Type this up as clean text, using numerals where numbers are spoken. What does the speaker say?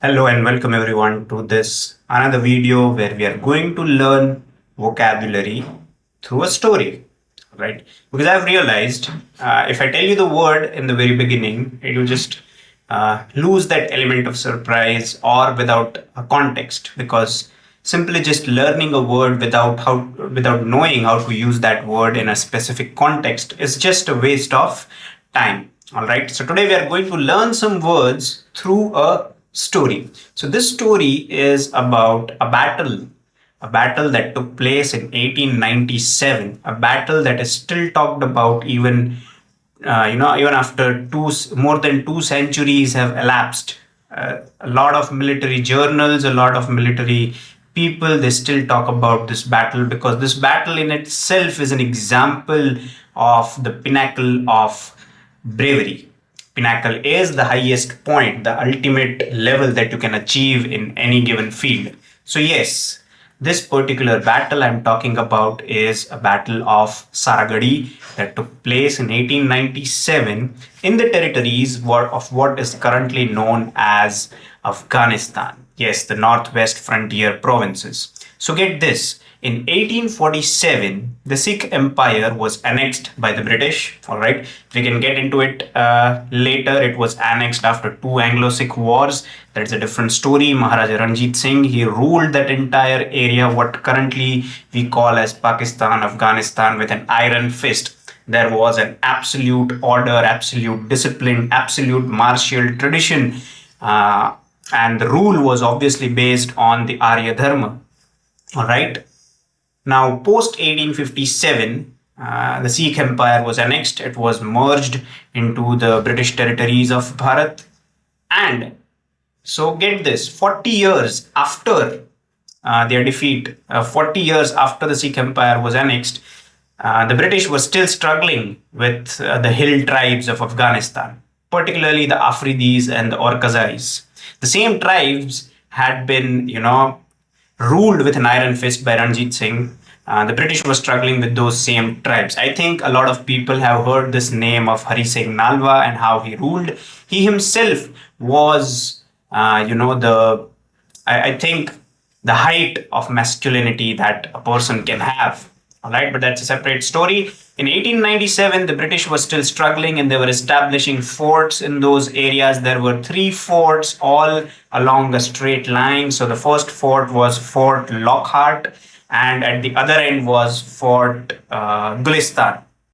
Hello and welcome everyone to this another video where we are going to learn vocabulary through a story, right? Because I've realized if I tell you the word in the very beginning, it will just lose that element of surprise or without a context. Because simply just learning a word without knowing how to use that word in a specific context is just a waste of time. All right. So today we are going to learn some words through a story. So this story is about a battle that took place in 1897, a battle that is still talked about even after more than 2 centuries have elapsed. A lot of military journals, a lot of military people, they still talk about this battle because this battle in itself is an example of the pinnacle of bravery. Pinnacle is the highest point, the ultimate level that you can achieve in any given field. So, yes, this particular battle I'm talking about is a battle of Saragadi that took place in 1897 in the territories of what is currently known as Afghanistan. Yes, the northwest frontier provinces. So get this. In 1847, the Sikh Empire was annexed by the British. All right, we can get into it later. It was annexed after two Anglo-Sikh wars. That's a different story. Maharaja Ranjit Singh, he ruled that entire area, what currently we call as Pakistan, Afghanistan, with an iron fist. There was an absolute order, absolute discipline, absolute martial tradition. And the rule was obviously based on the Arya Dharma. All right. Now, post 1857, the Sikh Empire was annexed. It was merged into the British territories of Bharat. And so, get this, 40 years after their defeat, 40 years after the Sikh Empire was annexed, the British were still struggling with the hill tribes of Afghanistan, particularly the Afridis and the Orkazais. The same tribes had been, ruled with an iron fist by Ranjit Singh. The British were struggling with those same tribes. I think a lot of people have heard this name of Hari Singh Nalwa and how he ruled. He himself was, I think, the height of masculinity that a person can have. All right, but that's a separate story. In 1897, the British were still struggling and they were establishing forts in those areas. There were three forts all along a straight line. So the first fort was Fort Lockhart, and at the other end was Fort Gulistan.